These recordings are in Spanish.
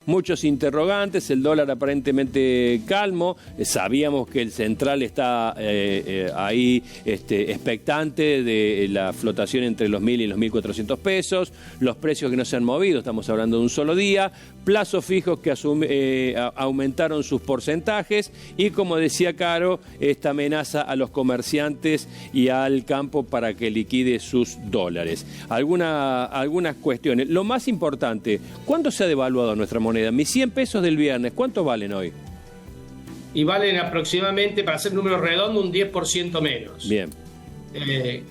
muchos interrogantes, el dólar aparentemente calmo, sabíamos que el central está ahí expectante de la flotación entre los 1.000 y los 1.400 pesos, los precios que no se han movido, estamos hablando de un solo día, plazos fijos que aumentaron sus porcentajes y, como decía Caro, esta amenaza a los comerciantes y al campo para que liquide sus dólares. Algunas cuestiones. Lo más importante, ¿cuánto se ha devaluado nuestra moneda? Mis 100 pesos del viernes, ¿cuánto valen hoy? Y valen aproximadamente, para hacer número redondo, un 10% menos. Bien.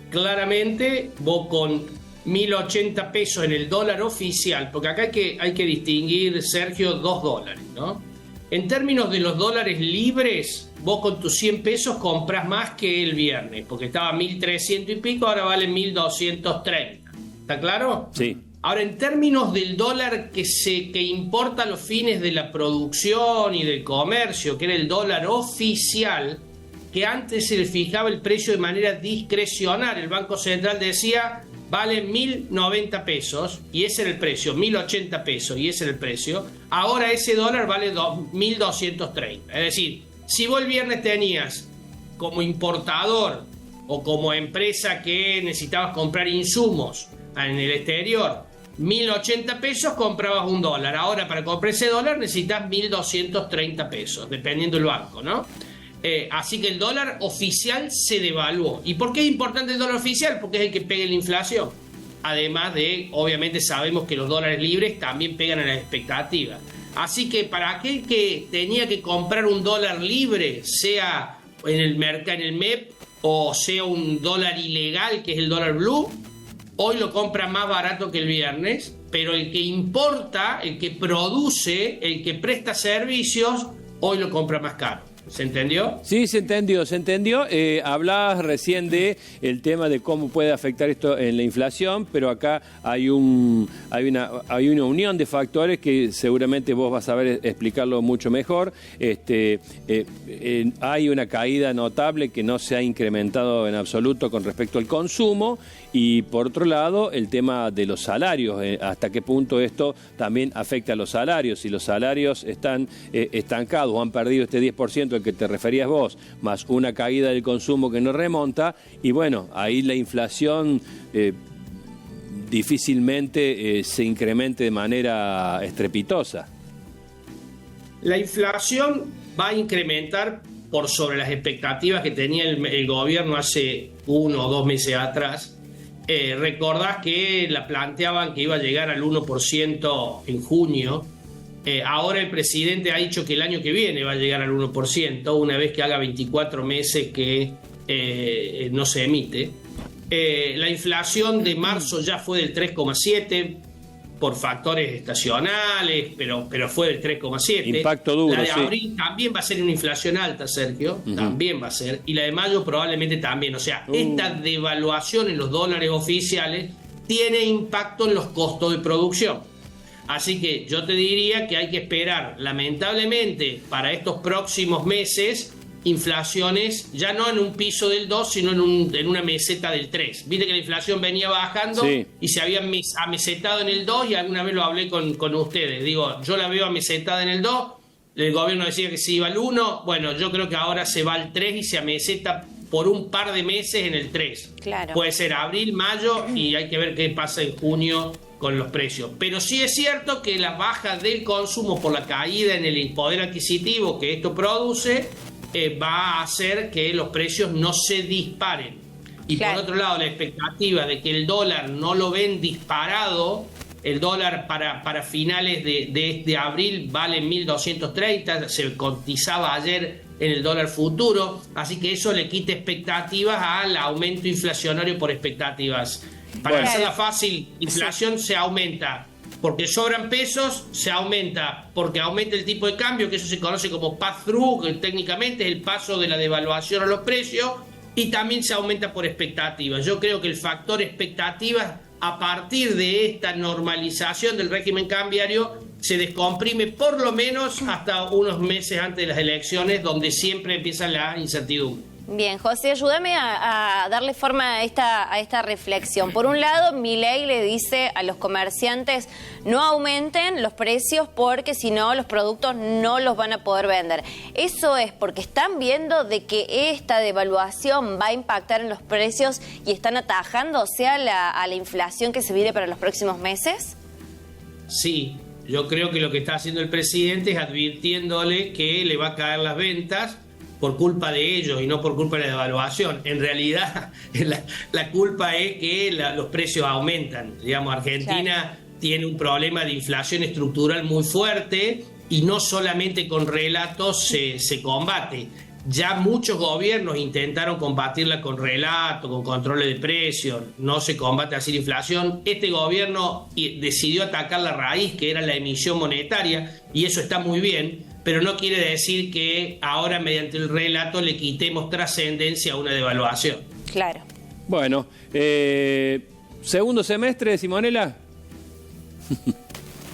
Claramente, vos con 1.080 pesos en el dólar oficial, porque acá hay que distinguir, Sergio, dos dólares, ¿no? En términos de los dólares libres, vos con tus 100 pesos compras más que el viernes, porque estaba 1.300 y pico, ahora vale 1.230. ¿Está claro? Sí. Ahora, en términos del dólar que importa a los fines de la producción y del comercio, que era el dólar oficial, que antes se le fijaba el precio de manera discrecional, el Banco Central decía vale 1.090 pesos y ese era el precio, 1.080 pesos y ese era el precio. Ahora ese dólar vale 1.230. Es decir, si vos el viernes tenías como importador o como empresa que necesitabas comprar insumos en el exterior 1.080 pesos, comprabas un dólar. Ahora para comprar ese dólar necesitas 1.230 pesos, dependiendo del banco, ¿no? Así que el dólar oficial se devaluó. ¿Y por qué es importante el dólar oficial? Porque es el que pega la inflación. Además de, obviamente sabemos que los dólares libres también pegan a las expectativas. Así que para aquel que tenía que comprar un dólar libre, sea en el mercado, en el MEP, o sea un dólar ilegal, que es el dólar blue, hoy lo compra más barato que el viernes, pero el que importa, el que produce, el que presta servicios, hoy lo compra más caro. ¿Se entendió? Sí, se entendió. Hablabas recién de el tema de cómo puede afectar esto en la inflación, pero acá hay una unión de factores que seguramente vos vas a saber explicarlo mucho mejor. Hay una caída notable que no se ha incrementado en absoluto con respecto al consumo y, por otro lado, el tema de los salarios. Hasta qué punto esto también afecta a los salarios. Si los salarios están estancados o han perdido este 10% al que te referías vos, más una caída del consumo que no remonta, y bueno, ahí la inflación difícilmente se incremente de manera estrepitosa. La inflación va a incrementar por sobre las expectativas que tenía el gobierno hace 1 o 2 meses atrás. Recordás que la planteaban que iba a llegar al 1% en junio. Ahora el presidente ha dicho que el año que viene va a llegar al 1%, una vez que haga 24 meses que no se emite. La inflación de marzo ya fue del 3,7% por factores estacionales, pero fue del 3,7%. Impacto duro, la de abril también va a ser una inflación alta, Sergio, también va a ser. Y la de mayo probablemente también. O sea, esta devaluación en los dólares oficiales tiene impacto en los costos de producción. Así que yo te diría que hay que esperar, lamentablemente, para estos próximos meses, inflaciones ya no en un piso del 2, sino en una meseta del 3. Viste que la inflación venía bajando, sí, y se había amesetado en el 2, y alguna vez lo hablé con ustedes. Digo, yo la veo amesetada en el 2, el gobierno decía que se iba al 1, bueno, yo creo que ahora se va al 3 y se ameseta por un par de meses en el 3. Claro. Puede ser abril, mayo, y hay que ver qué pasa en junio con los precios. Pero sí es cierto que la baja del consumo por la caída en el poder adquisitivo que esto produce va a hacer que los precios no se disparen. Y claro, por otro lado, la expectativa de que el dólar no lo ven disparado, el dólar para finales de abril vale 1.230, se cotizaba ayer en el dólar futuro, así que eso le quita expectativas al aumento inflacionario por expectativas. Para hacerla fácil, inflación se aumenta porque sobran pesos, se aumenta porque aumenta el tipo de cambio, que eso se conoce como pass-through, que técnicamente es el paso de la devaluación a los precios, y también se aumenta por expectativas. Yo creo que el factor expectativas, a partir de esta normalización del régimen cambiario, se descomprime por lo menos hasta unos meses antes de las elecciones, donde siempre empieza la incertidumbre. Bien, José, ayúdame a darle forma a esta reflexión. Por un lado, Milei le dice a los comerciantes no aumenten los precios porque si no los productos no los van a poder vender. ¿Eso es porque están viendo de que esta devaluación va a impactar en los precios y están atajando, o sea, a la inflación que se viene para los próximos meses? Sí, yo creo que lo que está haciendo el presidente es advirtiéndole que le va a caer las ventas por culpa de ellos y no por culpa de la devaluación. En realidad, la culpa es que los precios aumentan. Digamos, Argentina tiene un problema de inflación estructural muy fuerte y no solamente con relatos se combate. Ya muchos gobiernos intentaron combatirla con relatos, con controles de precios, no se combate así la inflación. Este gobierno decidió atacar la raíz, que era la emisión monetaria, y eso está muy bien, pero no quiere decir que ahora mediante el relato le quitemos trascendencia a una devaluación. Claro. Bueno, segundo semestre, Simonela.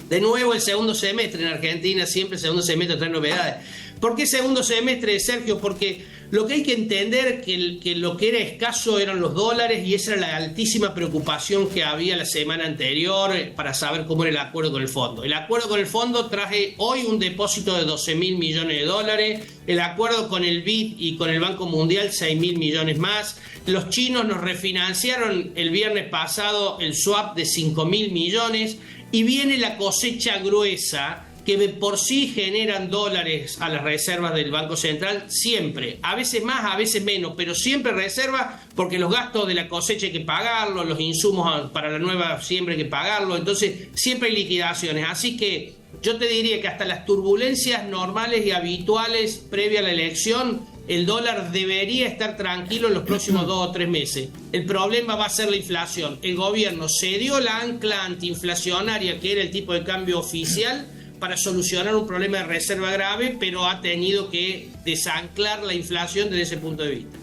De nuevo el segundo semestre en Argentina, siempre el segundo semestre trae novedades. ¿Por qué segundo semestre, Sergio? Porque lo que hay que entender que lo que era escaso eran los dólares y esa era la altísima preocupación que había la semana anterior para saber cómo era el acuerdo con el fondo. El acuerdo con el fondo traje hoy un depósito de 12.000 millones de dólares, el acuerdo con el BID y con el Banco Mundial 6.000 millones más. Los chinos nos refinanciaron el viernes pasado el swap de 5.000 millones y viene la cosecha gruesa que de por sí generan dólares a las reservas del Banco Central siempre, a veces más, a veces menos, pero siempre reservas porque los gastos de la cosecha hay que pagarlos, los insumos para la nueva siempre hay que pagarlos, entonces siempre hay liquidaciones, así que yo te diría que hasta las turbulencias normales y habituales previa a la elección, el dólar debería estar tranquilo en los próximos 2 o 3 meses. El problema va a ser la inflación. El gobierno cedió la ancla antiinflacionaria que era el tipo de cambio oficial para solucionar un problema de reserva grave, pero ha tenido que desanclar la inflación desde ese punto de vista.